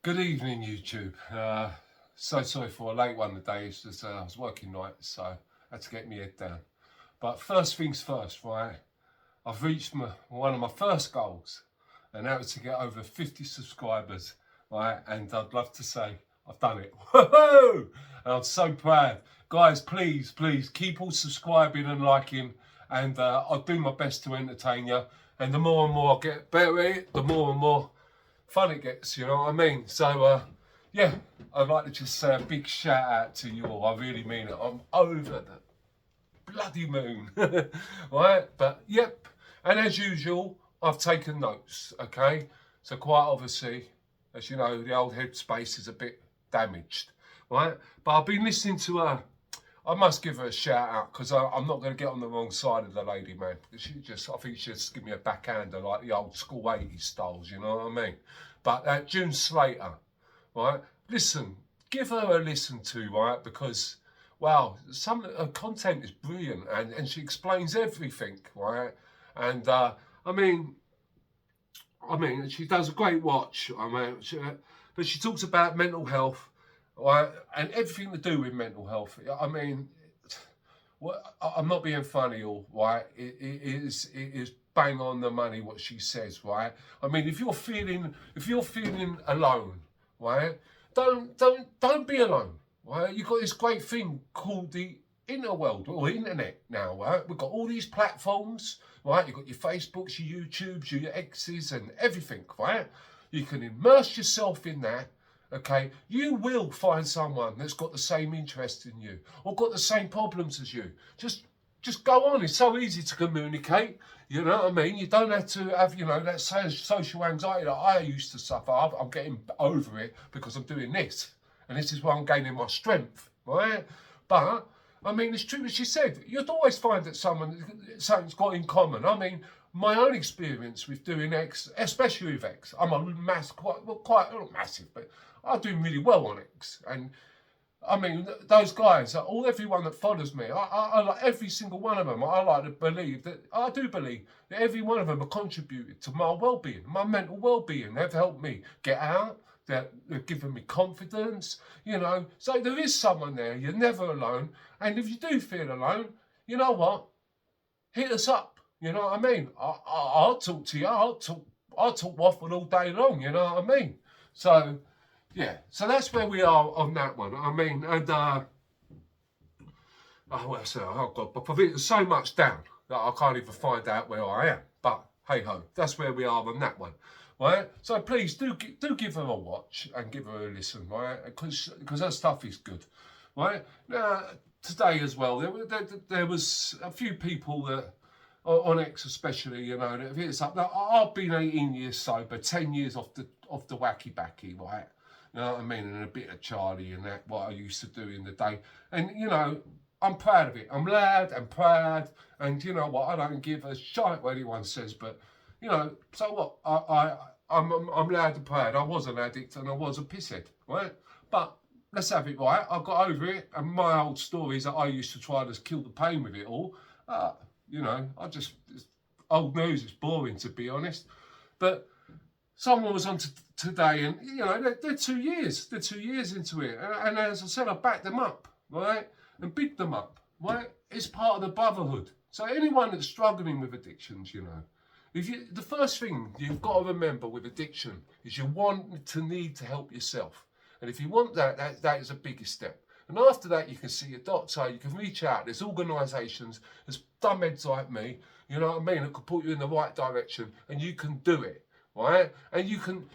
Good evening, YouTube. So sorry for a late one today. It's just I was working nights, so I had to get my head down. But first things first, right? I've reached one of my first goals, and that was to get over 50 subscribers, right? And I'd love to say I've done it. Woohoo! And I'm so proud. Guys, please keep all subscribing and liking, and I'll do my best to entertain you. And the more and more I get better at it, the more and more fun it gets, you know what I mean? So yeah, I'd like to just say a big shout out to you all. I really mean it. I'm over the bloody moon. Right? But yep, and as usual, I've taken notes, okay? So quite obviously, as you know, the old headspace is a bit damaged, right? But I've been listening to her. I must give her a shout out because I'm not going to get on the wrong side of the lady, man. I think she just give me a backhander like the old school 80s styles, you know what I mean? But June Slater, right? Listen, give her a listen to, right? Because, wow, some of her content is brilliant and she explains everything, right? And I mean, she does a great watch. But she talks about mental health. Right, and everything to do with mental health. I mean, I'm not being funny, all right. It is bang on the money what she says, right? I mean, if you're feeling alone, right, don't be alone, right? You've got this great thing called the interworld or internet now, right? We've got all these platforms, right? You've got your Facebooks, your YouTubes, your X's, and everything, right? You can immerse yourself in that. Okay, you will find someone that's got the same interest in you or got the same problems as you. Just go on. It's so easy to communicate. You know what I mean? You don't have to have, that social anxiety that I used to suffer. I'm getting over it because I'm doing this. And this is why I'm gaining my strength, right? But, I mean, it's true as she said. You'd always find that something's got in common. I mean, my own experience with doing X, especially with X, I'm a quite not massive, but I do really well on X. And I mean, those guys, everyone that follows me, I like every single one of them. I do believe that every one of them have contributed to my well-being, my mental well-being. They've helped me get out. They've given me confidence, So there is someone there. You're never alone. And if you do feel alone, you know what? Hit us up. You know what I mean? I'll talk to you. I'll talk waffle all day long. You know what I mean? So, yeah. So that's where we are on that one. I mean, and oh God, but I've written so much down that I can't even find out where I am. But hey ho, that's where we are on that one, right? So please do give her a watch and give her a listen, right? Because her stuff is good, right? Now today as well, there was a few people that. On X especially, that hits up. Now, I've been 18 years sober, 10 years off the wacky backy, right? You know what I mean? And a bit of Charlie and that, what I used to do in the day. And, I'm proud of it. I'm loud and proud. And you know what? I don't give a shite what anyone says, but, so what? I'm loud and proud. I was an addict and I was a pisshead, right? But let's have it right. I got over it. And my old stories that I used to try to kill the pain with it all. It's old news. It's boring, to be honest. But someone was on today, and they're 2 years. They're 2 years into it, and as I said, I backed them up, right, and bigged them up, right. It's part of the brotherhood. So anyone that's struggling with addictions, the first thing you've got to remember with addiction is you need to help yourself, and if you want that is the biggest step. And after that, you can see a doctor, you can reach out. There's organisations, there's dumbheads like me, you know what I mean, that could put you in the right direction, and you can do it, right? And you can,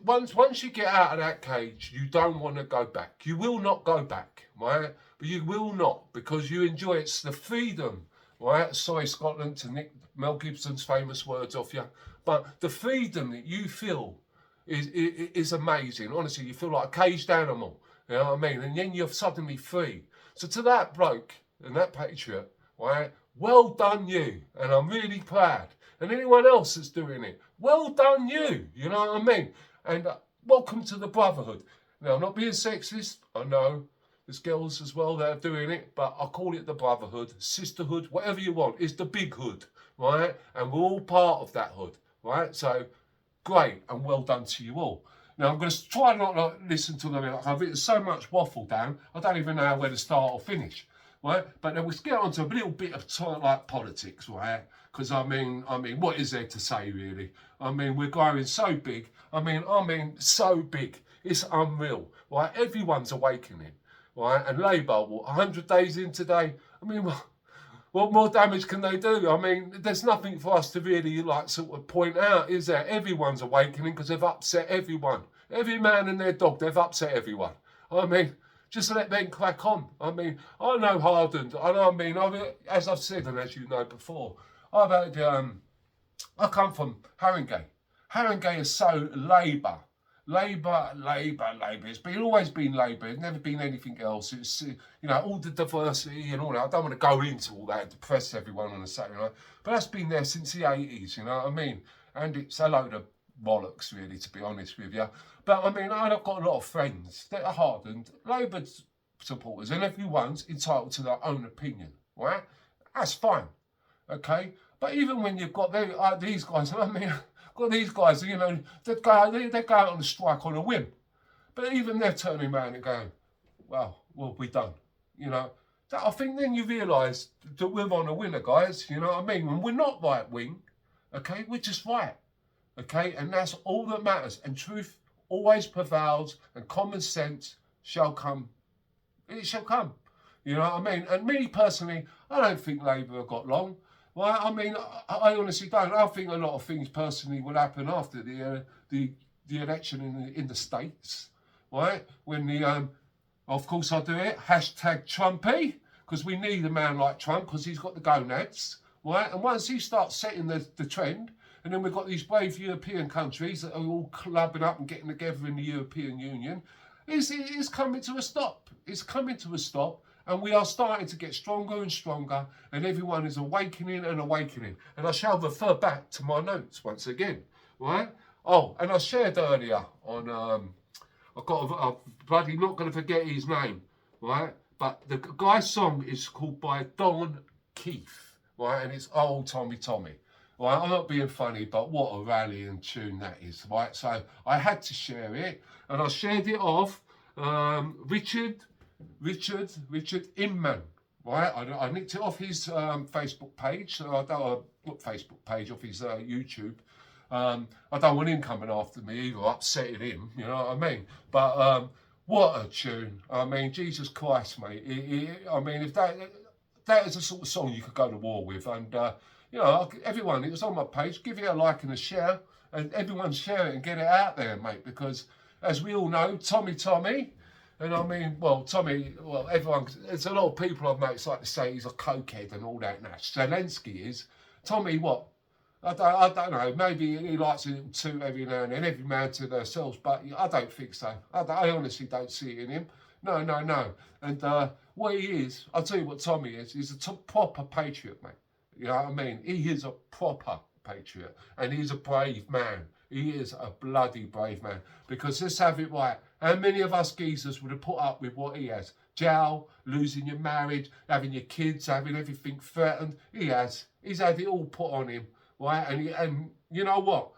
once you get out of that cage, you don't want to go back. You will not go back, right? But you will not, because you enjoy it's the freedom, right? Sorry, Scotland, to nick Mel Gibson's famous words off you, but the freedom that you feel is amazing. Honestly, you feel like a caged animal. You know what I mean? And then you're suddenly free. So to that bloke and that patriot, right, well done you. And I'm really proud. And anyone else that's doing it, well done you. You know what I mean? And welcome to the brotherhood. Now, I'm not being sexist. I know there's girls as well that are doing it. But I call it the brotherhood, sisterhood, whatever you want. It's the big hood, right? And we're all part of that hood, right? So great and well done to you all. Now, I'm going to try not to listen to them. I've written so much waffle down, I don't even know where to start or finish, right? But then we'll get on to a little bit of like politics, right? Because I mean, what is there to say, really? I mean, we're growing so big. I mean, so big. It's unreal, right? Everyone's awakening, right? And Labour, 100 days in today, I mean, what more damage can they do? I mean, there's nothing for us to really like sort of point out, is there? Everyone's awakening because they've upset everyone. Every man and their dog, they've upset everyone. I mean, just let them crack on. I mean, I know hardened. As I've said and as you know before, I've had, I come from Haringey. Haringey is so Labour. Labour. It's always been Labour. It's never been anything else. It's, all the diversity and all that. I don't want to go into all that, depress everyone on a Saturday night. But that's been there since the 80s, you know what I mean? And it's a load of bollocks, really, to be honest with you. But I mean, I've got a lot of friends that are hardened Labour supporters, and everyone's entitled to their own opinion, right? That's fine, okay? But even when you've got these guys, I mean, got these guys, they go out on a strike on a whim. But even they're turning around and going, well, what have we done? I think then you realise that we're on a winner, guys, you know what I mean? And we're not right wing, okay? We're just right, okay? And that's all that matters. And truth always prevails, and common sense shall come. It shall come, you know what I mean? And me personally, I don't think Labour have got long. Well, I mean, I honestly don't. I think a lot of things personally will happen after the election in the States, right? When of course I do it, #Trumpy, because we need a man like Trump, because he's got the gonads, right? And once he starts setting the trend, and then we've got these brave European countries that are all clubbing up and getting together in the European Union, it's coming to a stop. It's coming to a stop. And we are starting to get stronger and stronger, and everyone is awakening and awakening. And I shall refer back to my notes once again, right? Oh, and I shared earlier on, I'm bloody not going to forget his name, right? But the guy's song is called by Don Keith, right? And it's Old Tommy Tommy, right? I'm not being funny, but what a rallying tune that is, right? So I had to share it, and I shared it off Richard Inman, right? I nicked it off his Facebook page. So not Facebook page, off his YouTube. I don't want him coming after me either, upsetting him, you know what I mean? But what a tune. I mean, Jesus Christ, mate. I mean, if that is the sort of song you could go to war with. And, everyone, it was on my page. Give it a like and a share. And everyone share it and get it out there, mate. Because, as we all know, Tommy, and I mean, everyone, there's a lot of people I've noticed like to say he's a cokehead and all that. Now, Zelensky is. Tommy, what? I don't know. Maybe he likes a little toot every now and then, every man to themselves, but I don't think so. I honestly don't see it in him. No. And what he is, I'll tell you what Tommy is. He's a proper patriot, mate. You know what I mean? He is a proper patriot, and he's a brave man. He is a bloody brave man. Because let's have it right. How many of us geezers would have put up with what he has? Jail, losing your marriage, having your kids, having everything threatened. He has. He's had it all put on him, right? And you know what?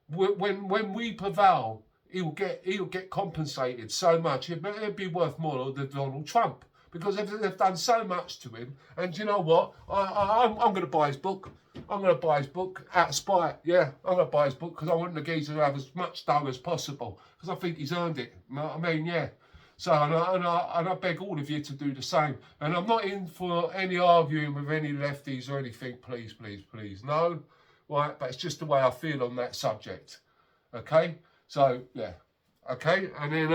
When we prevail, he'll get compensated so much. It'd be worth more than Donald Trump, because they've done so much to him. And you know what? I'm going to buy his book. I'm going to buy his book out of spite. Yeah, I'm going to buy his book because I want the geezer to have as much dough as possible, because I think he's earned it. You know what I mean? Yeah. So, and I beg all of you to do the same. And I'm not in for any arguing with any lefties or anything. Please. No. Right? But it's just the way I feel on that subject. Okay? So, yeah. Okay? And then,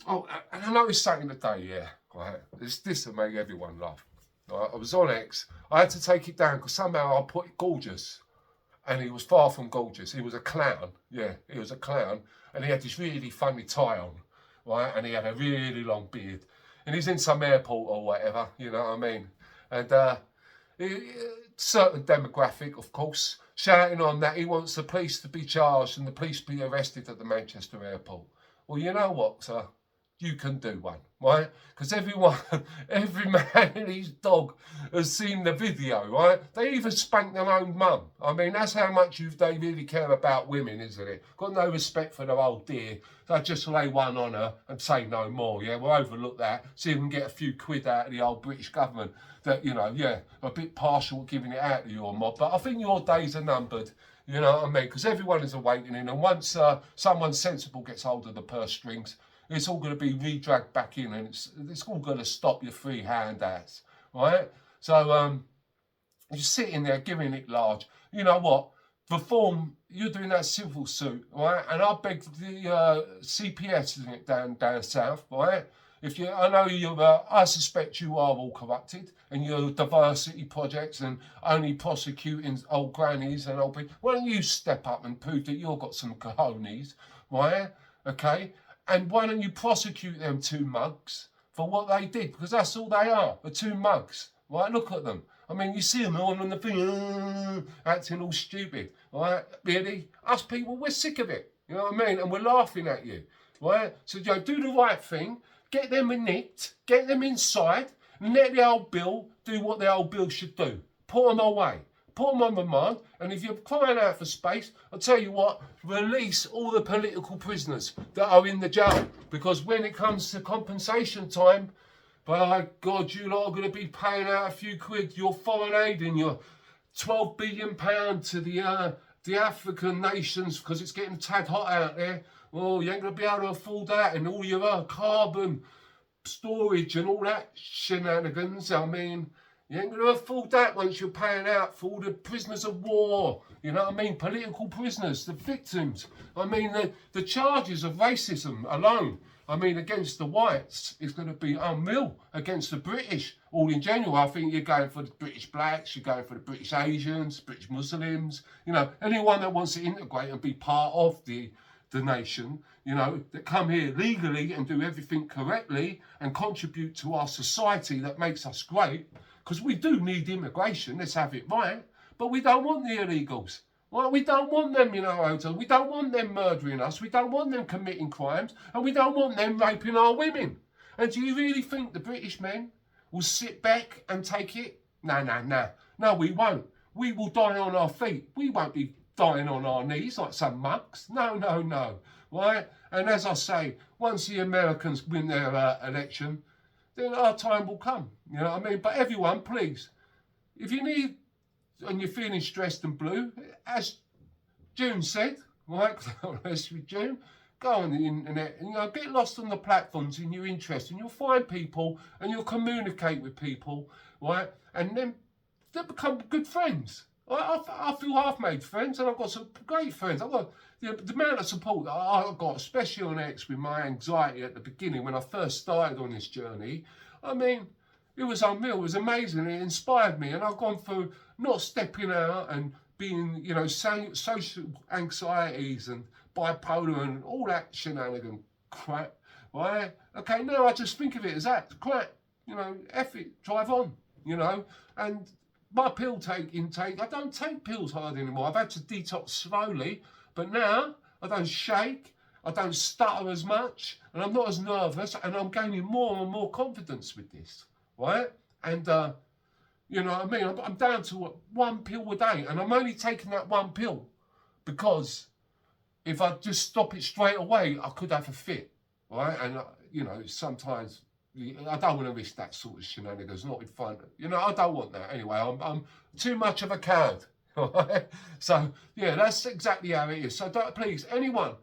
and I noticed something today, yeah. Right? This will make everyone laugh. Right? I was on X. I had to take it down because somehow I put it gorgeous. And he was far from gorgeous. He was a clown. Yeah, he was a clown. And he had this really funny tie on, right? And he had a really long beard. And he's in some airport or whatever, you know what I mean? And certain demographic, of course, shouting on that he wants the police to be charged and the police be arrested at the Manchester airport. Well, you know what, sir? you can do one, right? Because everyone, every man and his dog has seen the video, right? They even spank their own mum. I mean, that's how much they really care about women, isn't it? Got no respect for their old dear. They just lay one on her and say no more, yeah? We'll overlook that, see if we can get a few quid out of the old British government that, you know, yeah, a bit partial giving it out to your mob. But I think your days are numbered. You know what I mean? Because everyone is awakening, and once someone sensible gets hold of the purse strings, it's all going to be re-dragged back in, and it's all going to stop your free handouts, right? So you're sitting there giving it large. You know what? Reform, you're doing that civil suit, right? And I beg the CPS, isn't it, down south, right? If you, I know you, I suspect you are all corrupted, and your diversity projects and only prosecuting old grannies and old people. Why don't you step up and prove that you've got some cojones, right? Okay, and why don't you prosecute them two mugs for what they did? Because that's all they are, the two mugs, right? Look at them. I mean, you see them all on the thing, acting all stupid, right? Really, us people, we're sick of it. You know what I mean? And we're laughing at you, right? So, you know, do the right thing. Get them nicked, get them inside, and let the old Bill do what the old Bill should do. Put them away, put them on remand, and if you're crying out for space, I'll tell you what, release all the political prisoners that are in the jail. Because when it comes to compensation time, by God, you lot are going to be paying out a few quid, your foreign aid and your £12 billion to the African nations, because it's getting tad hot out there. Oh, you ain't going to be able to afford that, and all your carbon storage and all that shenanigans. I mean, you ain't going to afford that once you're paying out for all the prisoners of war. You know what I mean? Political prisoners, the victims. I mean, the charges of racism alone, I mean, against the whites is going to be unreal. Against the British, all in general, I think you're going for the British blacks, you're going for the British Asians, British Muslims, you know, anyone that wants to integrate and be part of the nation, you know, that come here legally and do everything correctly and contribute to our society that makes us great, because we do need immigration, let's have it right, but we don't want the illegals. Right? We don't want them in our hotels, we don't want them murdering us, we don't want them committing crimes, and we don't want them raping our women. And do you really think the British men will sit back and take it? No, no, no. No, we won't. We will die on our feet. We won't be dying on our knees like some mugs. No, no, no. Right? And as I say, once the Americans win their election, then our time will come. You know what I mean? But everyone, please, if you need, and you're feeling stressed and blue, as June said, right? Because with June, go on the internet and, you know, get lost on the platforms in your interest, and you'll find people and you'll communicate with people, right? And then they'll become good friends. I feel I've made friends, and I've got some great friends. I've got the amount of support that I've got, especially on X with my anxiety at the beginning when I first started on this journey. I mean, it was unreal. It was amazing. It inspired me, and I've gone through not stepping out and being, you know, social anxieties and bipolar and all that shenanigan crap. Right? Okay, no, I just think of it as that crap. You know, F it, drive on. You know, and my pill intake, I don't take pills hard anymore. I've had to detox slowly, but now I don't shake, I don't stutter as much, and I'm not as nervous, and I'm gaining more and more confidence with this, right? And, you know what I mean? I'm down to one pill a day, and I'm only taking that one pill because if I just stop it straight away, I could have a fit, right? And, you know, sometimes I don't want to risk that sort of shenanigans, not with fun. You know, I don't want that. Anyway, I'm too much of a coward. Right? So, yeah, that's exactly how it is. So, please, anyone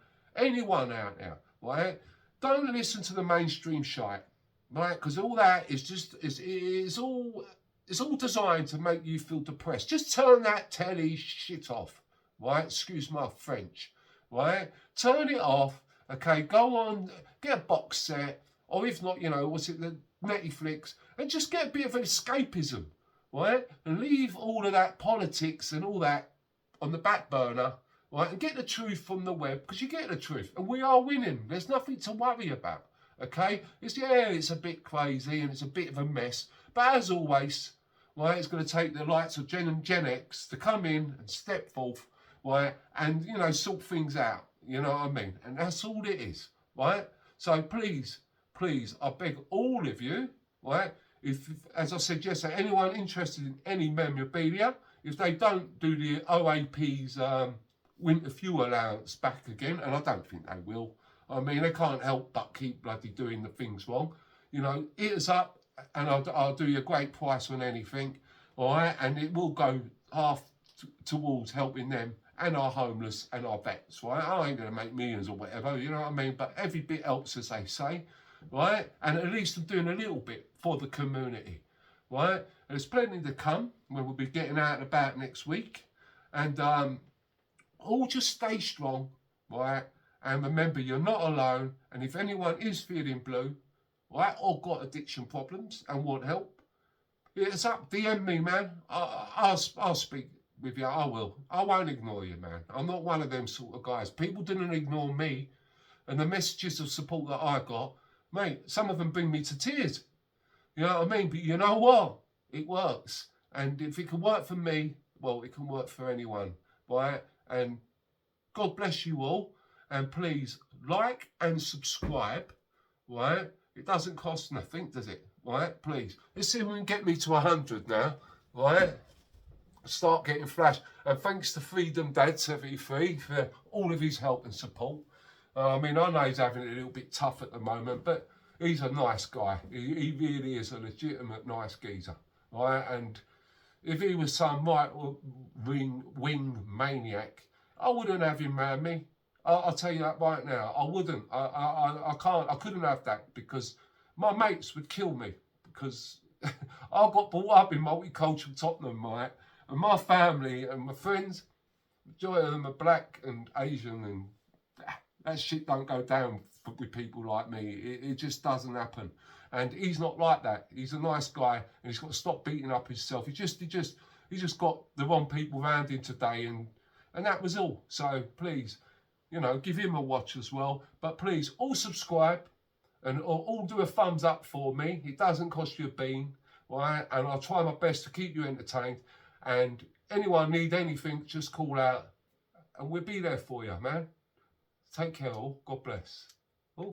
out there, right, don't listen to the mainstream shite, right? Because all that is just, it's all designed to make you feel depressed. Just turn that telly shit off, right? Excuse my French, right? Turn it off, okay? Go on, get a box set. Or if not, you know, what's it, the Netflix, and just get a bit of an escapism, right? And leave all of that politics and all that on the back burner, right? And get the truth from the web, because you get the truth. And we are winning. There's nothing to worry about, okay? It's a bit crazy and it's a bit of a mess. But as always, right, it's going to take the likes of Gen and Gen X to come in and step forth, right? And, you know, sort things out, you know what I mean? And that's all it is, right? So please, please, I beg all of you, right? If, as I said yesterday, anyone interested in any memorabilia, if they don't do the OAP's winter fuel allowance back again, and I don't think they will. I mean, they can't help but keep bloody doing the things wrong. You know, hit us up and I'll do you a great price on anything, all right? And it will go half towards helping them and our homeless and our vets, right? I ain't going to make millions or whatever, you know what I mean? But every bit helps, as they say, right? And at least I'm doing a little bit for the community, right? And there's plenty to come when we'll be getting out and about next week. And all just stay strong, right? And remember, you're not alone. And if anyone is feeling blue, right, or got addiction problems and want help, hit us up, DM me, man. I'll speak with you. I will. I won't ignore you, man. I'm not one of them sort of guys. People didn't ignore me, and the messages of support that I got, mate, some of them bring me to tears. You know what I mean? But you know what? It works. And if it can work for me, well, it can work for anyone, right? And God bless you all. And please like and subscribe, right? It doesn't cost nothing, does it? Right? Please. Let's see if we can get me to 100 now, right? Start getting flash. And thanks to Freedom Dad 73 for all of his help and support. I mean, I know he's having it a little bit tough at the moment, but he's a nice guy. He really is a legitimate nice geezer, right? And if he was some right wing maniac, I wouldn't have him around me. I'll tell you that right now. I wouldn't. I can't. I couldn't have that, because my mates would kill me, because I got brought up in multicultural Tottenham, right? And my family and my friends, majority of them are black and Asian, and that shit don't go down with people like me. It just doesn't happen. And he's not like that. He's a nice guy, and he's got to stop beating up himself. He just got the wrong people around him today, and that was all. So please, you know, give him a watch as well. But please, all subscribe and all do a thumbs up for me. It doesn't cost you a bean, right? And I'll try my best to keep you entertained. And anyone need anything, just call out and we'll be there for you, man. Take care all. God bless.